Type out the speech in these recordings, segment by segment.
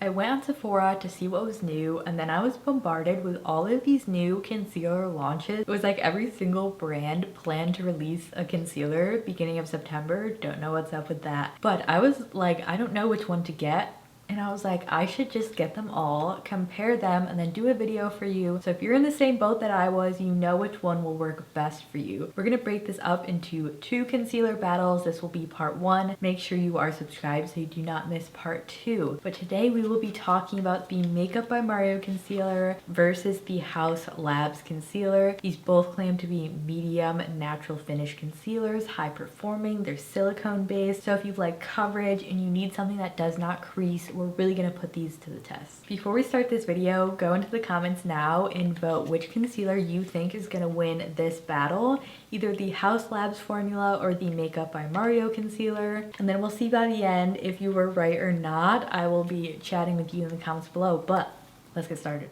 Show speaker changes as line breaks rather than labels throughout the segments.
I went on Sephora to see what was new, and then I was bombarded with all of these new concealer launches. It was like every single brand planned to release a concealer beginning of September. Don't know what's up with that. But I was like, I don't know which one to get. And I was like, I should just get them all, compare them, and then do a video for you. So if you're in the same boat that I was, you know which one will work best for you. We're gonna break this up into 2 concealer battles. This will be part 1. Make sure you are subscribed so you do not miss part 2. But today we will be talking about the Makeup by Mario concealer versus the Haus Labs concealer. These both claim to be medium natural finish concealers, high performing, they're silicone based. So if you like coverage and you need something that does not crease, we're really gonna put these to the test. Before we start this video, go into the comments now and vote which concealer you think is gonna win this battle, either the Haus Labs formula or the Makeup by Mario concealer. And then we'll see by the end if you were right or not. I will be chatting with you in the comments below, but let's get started.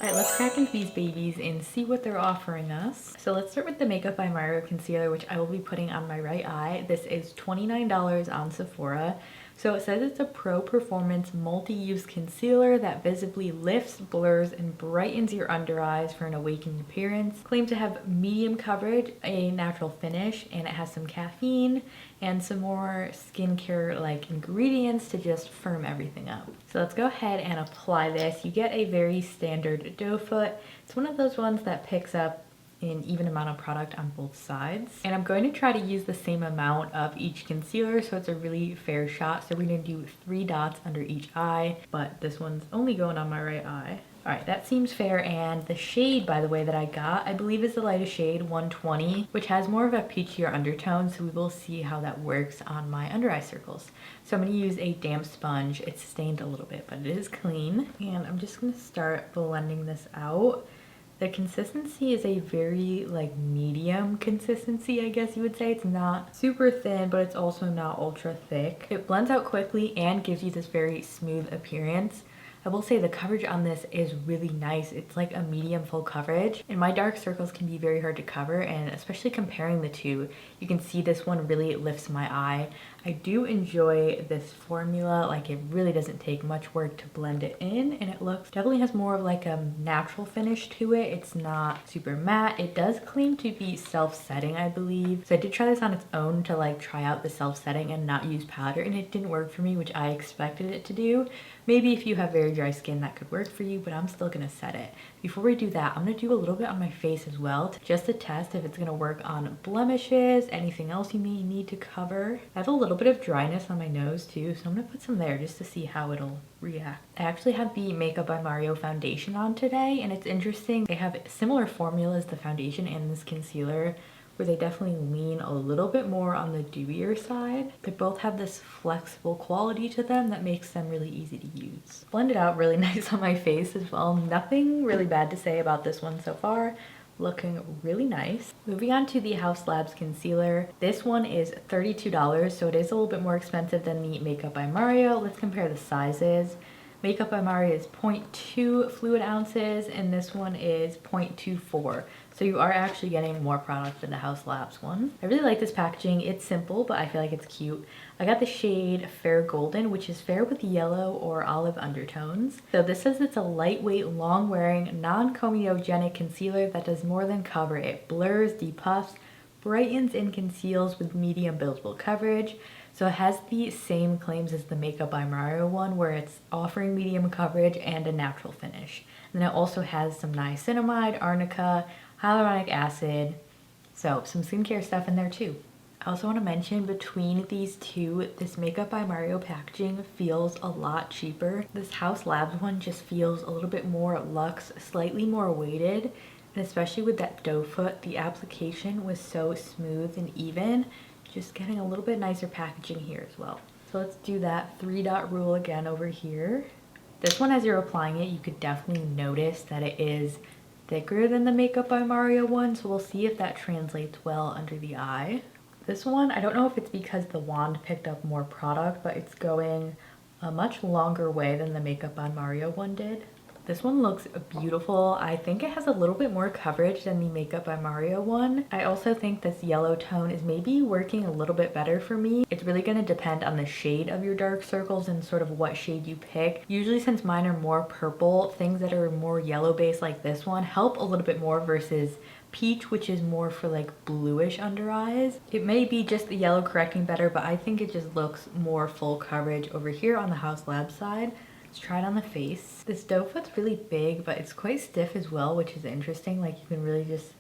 Alright, let's crack into these babies and see what they're offering us. So let's start with the Makeup by Mario concealer, which I will be putting on my right eye. This is $29 on Sephora. So it says it's a pro performance multi-use concealer that visibly lifts, blurs, and brightens your under eyes for an awakened appearance. Claimed to have medium coverage, a natural finish, and it has some caffeine and some more skincare like ingredients to just firm everything up. So let's go ahead and apply this. You get a very standard doe foot. It's one of those ones that picks up an even amount of product on both sides. And I'm going to try to use the same amount of each concealer so it's a really fair shot. So we're going to do 3 dots under each eye, but this one's only going on my right eye. Alright, that seems fair, and the shade, by the way, that I got, I believe is the lightest shade, 120, which has more of a peachier undertone, so we will see how that works on my under eye circles. So I'm going to use a damp sponge. It's stained a little bit, but it is clean. And I'm just going to start blending this out. The consistency is a very like medium consistency, I guess you would say. It's not super thin, but it's also not ultra thick. It blends out quickly and gives you this very smooth appearance. I will say the coverage on this is really nice. It's like a medium full coverage, and my dark circles can be very hard to cover, and especially comparing the two, you can see this one really lifts my eye. I do enjoy this formula. Like, it really doesn't take much work to blend it in, and it definitely has more of like a natural finish to it. It's not super matte. It does claim to be self-setting, I believe. So I did try this on its own to like try out the self-setting and not use powder, and it didn't work for me, which I expected it to do. Maybe if you have very dry skin that could work for you, but I'm still gonna set it. Before we do that, I'm gonna do a little bit on my face as well, just to test if it's gonna work on blemishes, anything else you may need to cover. I have a little bit of dryness on my nose too, so I'm gonna put some there just to see how it'll react. I actually have the Makeup by Mario foundation on today, and it's interesting. They have similar formulas, the foundation and this concealer, where they definitely lean a little bit more on the dewier side. They both have this flexible quality to them that makes them really easy to use. Blended out really nice on my face as well. Nothing really bad to say about this one so far. Looking really nice. Moving on to the Haus Labs concealer. This one is $32, so it is a little bit more expensive than the Makeup by Mario. Let's compare the sizes. Makeup by Mario is 0.2 fluid ounces, and this one is 0.24. So you are actually getting more product than the Haus Labs one. I really like this packaging. It's simple, but I feel like it's cute. I got the shade Fair Golden, which is fair with yellow or olive undertones. So this says it's a lightweight, long-wearing, non-comedogenic concealer that does more than cover. It blurs, depuffs, brightens, and conceals with medium buildable coverage. So it has the same claims as the Makeup by Mario one, where it's offering medium coverage and a natural finish. And then it also has some niacinamide, arnica, hyaluronic acid, so some skincare stuff in there too. I also want to mention, between these two, this Makeup by Mario packaging feels a lot cheaper. This Haus Labs one just feels a little bit more luxe, slightly more weighted, and especially with that doe foot, the application was so smooth and even. Just getting a little bit nicer packaging here as well. So let's do that 3-dot rule again over here. This one, as you're applying it, you could definitely notice that it is thicker than the Makeup by Mario one, so we'll see if that translates well under the eye. This one, I don't know if it's because the wand picked up more product, but it's going a much longer way than the Makeup by Mario one did. This one looks beautiful. I think it has a little bit more coverage than the Makeup by Mario one. I also think this yellow tone is maybe working a little bit better for me. It's really going to depend on the shade of your dark circles and sort of what shade you pick. Usually since mine are more purple, things that are more yellow based like this one help a little bit more versus peach, which is more for like bluish under eyes. It may be just the yellow correcting better, but I think it just looks more full coverage over here on the Haus Lab side. Let's try it on the face. This doe foot's really big, but it's quite stiff as well, which is interesting. Like you can really just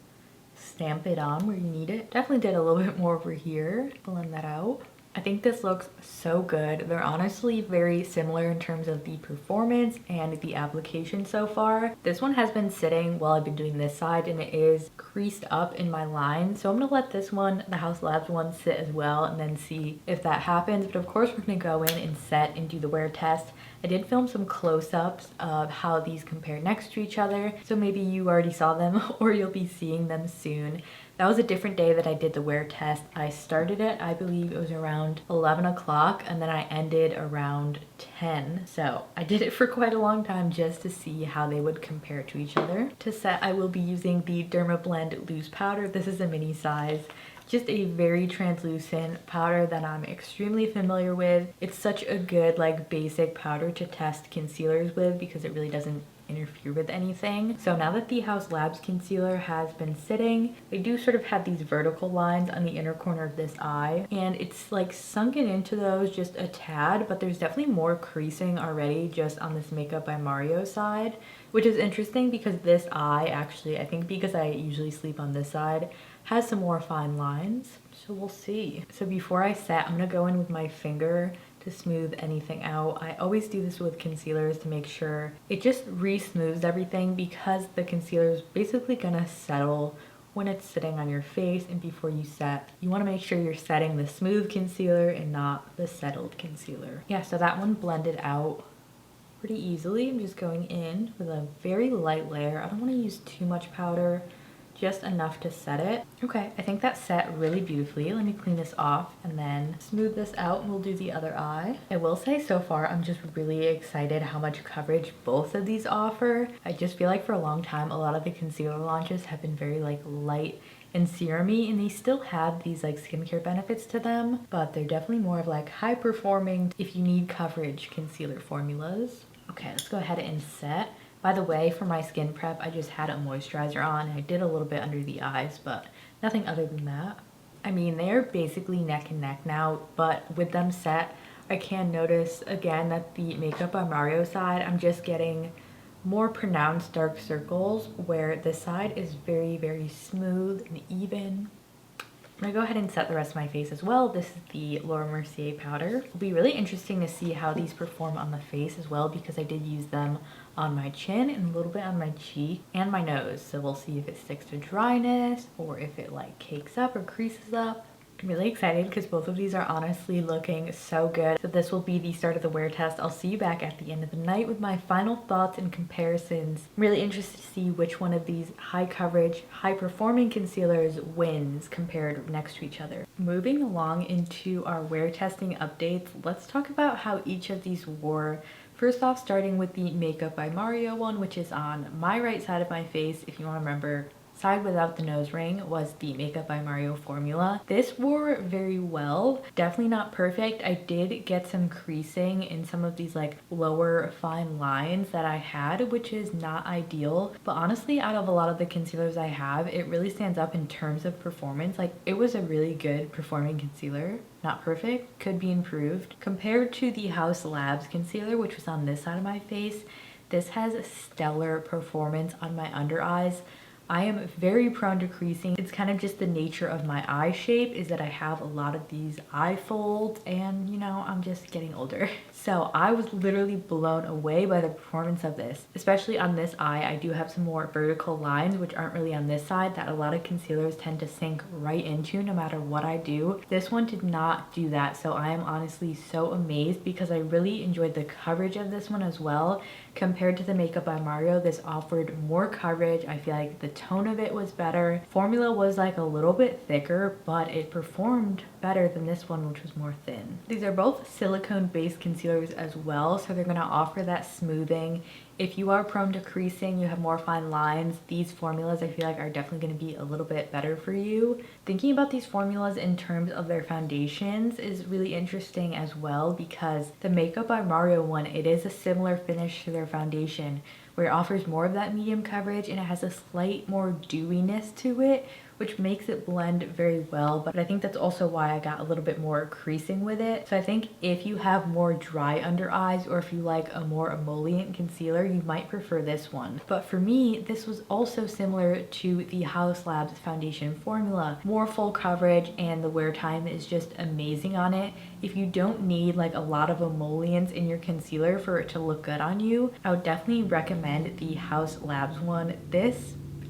stamp it on where you need it. Definitely did a little bit more over here. Blend that out. I think this looks so good. They're honestly very similar in terms of the performance and the application so far. This one has been sitting while I've been doing this side and it is creased up in my line. So I'm gonna let this one, the Haus Labs one, sit as well and then see if that happens. But of course we're gonna go in and set and do the wear test. I did film some close-ups of how these compare next to each other. So maybe you already saw them or you'll be seeing them soon. That was a different day that I did the wear test. I started it, I believe it was around 11 o'clock and then I ended around 10. So I did it for quite a long time just to see how they would compare to each other. To set, I will be using the Dermablend loose powder. This is a mini size. Just a very translucent powder that I'm extremely familiar with. It's such a good like basic powder to test concealers with because it really doesn't interfere with anything. So now that the Haus Labs concealer has been sitting, they do sort of have these vertical lines on the inner corner of this eye and it's like sunken into those just a tad, but there's definitely more creasing already just on this Makeup by Mario side, which is interesting because this eye actually, I think because I usually sleep on this side, has some more fine lines. So we'll see. So before I set, I'm gonna go in with my finger to smooth anything out. I always do this with concealers to make sure it just re-smooths everything because the concealer is basically gonna settle when it's sitting on your face and before you set. You wanna make sure you're setting the smooth concealer and not the settled concealer. Yeah, so that one blended out pretty easily. I'm just going in with a very light layer. I don't wanna use too much powder, just enough to set it. Okay, I think that set really beautifully. Let me clean this off and then smooth this out and we'll do the other eye. I will say so far I'm just really excited how much coverage both of these offer. I just feel like for a long time a lot of the concealer launches have been very like light and serumy and they still have these like skincare benefits to them, but they're definitely more of like high performing if you need coverage concealer formulas. Okay, let's go ahead and set. By the way, for my skin prep, I just had a moisturizer on. I did a little bit under the eyes, but nothing other than that. I mean, they're basically neck and neck now, but with them set, I can notice again that the Makeup by Mario side, I'm just getting more pronounced dark circles where this side is very, very smooth and even. I'm gonna go ahead and set the rest of my face as well. This is the Laura Mercier powder. It'll be really interesting to see how these perform on the face as well because I did use them on my chin and a little bit on my cheek and my nose. So we'll see if it sticks to dryness or if it like cakes up or creases up. I'm really excited because both of these are honestly looking so good. So this will be the start of the wear test. I'll see you back at the end of the night with my final thoughts and comparisons. I'm really interested to see which one of these high coverage, high performing concealers wins compared next to each other. Moving along into our wear testing updates, let's talk about how each of these wore. First off, starting with the Makeup by Mario one, which is on my right side of my face. If you want to remember, side without the nose ring was the Makeup by Mario formula. This wore very well. Definitely not perfect. I did get some creasing in some of these like lower fine lines that I had, which is not ideal. But honestly, out of a lot of the concealers I have, it really stands up in terms of performance. Like it was a really good performing concealer. Not perfect, could be improved. Compared to the Haus Labs concealer, which was on this side of my face, this has stellar performance on my under eyes. I am very prone to creasing. It's kind of just the nature of my eye shape is that I have a lot of these eye folds and you know, I'm just getting older. So I was literally blown away by the performance of this. Especially on this eye, I do have some more vertical lines which aren't really on this side that a lot of concealers tend to sink right into no matter what I do. This one did not do that, so I am honestly so amazed because I really enjoyed the coverage of this one as well. Compared to the Makeup by Mario, this offered more coverage. I feel like the tone of it was better. Formula was like a little bit thicker, but it performed better than this one, which was more thin. These are both silicone based concealers as well, so they're gonna offer that smoothing If you are prone to creasing, you have more fine lines, these formulas I feel like are definitely going to be a little bit better for you. Thinking about these formulas in terms of their foundations is really interesting as well, because the Makeup by Mario one, it is a similar finish to their foundation, where it offers more of that medium coverage and it has a slight more dewiness to it, which makes it blend very well. But I think that's also why I got a little bit more creasing with it. So I think if you have more dry under eyes, or if you like a more emollient concealer, you might prefer this one. But for me, this was also similar to the Haus Labs foundation formula. More full coverage, and the wear time is just amazing on it. If you don't need like a lot of emollients in your concealer for it to look good on you, I would definitely recommend the Haus Labs one.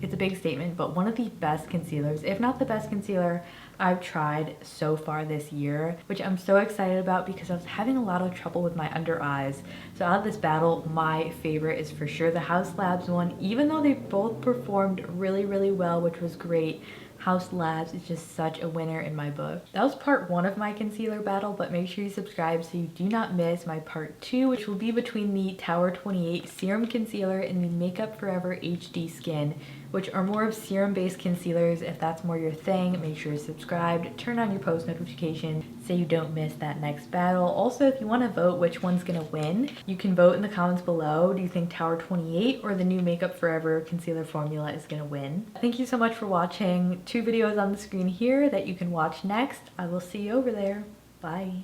It's a big statement, but one of the best concealers, if not the best concealer I've tried so far this year, which I'm so excited about because I was having a lot of trouble with my under eyes. So out of this battle, my favorite is for sure the Haus Labs one, even though they both performed really well, which was great. Haus Labs is just such a winner in my book. That was part 1 of my concealer battle, but make sure you subscribe so you do not miss my part 2, which will be between the Tower 28 Serum Concealer and the Makeup Forever HD Skin, which are more of serum-based concealers. If that's more your thing, make sure you're subscribed, turn on your post notifications so you don't miss that next battle. Also, if you want to vote which one's gonna win, you can vote in the comments below. Do you think Tower 28 or the new Makeup Forever concealer formula is gonna win? Thank you so much for watching. 2 videos on the screen here that you can watch next. I will see you over there. Bye.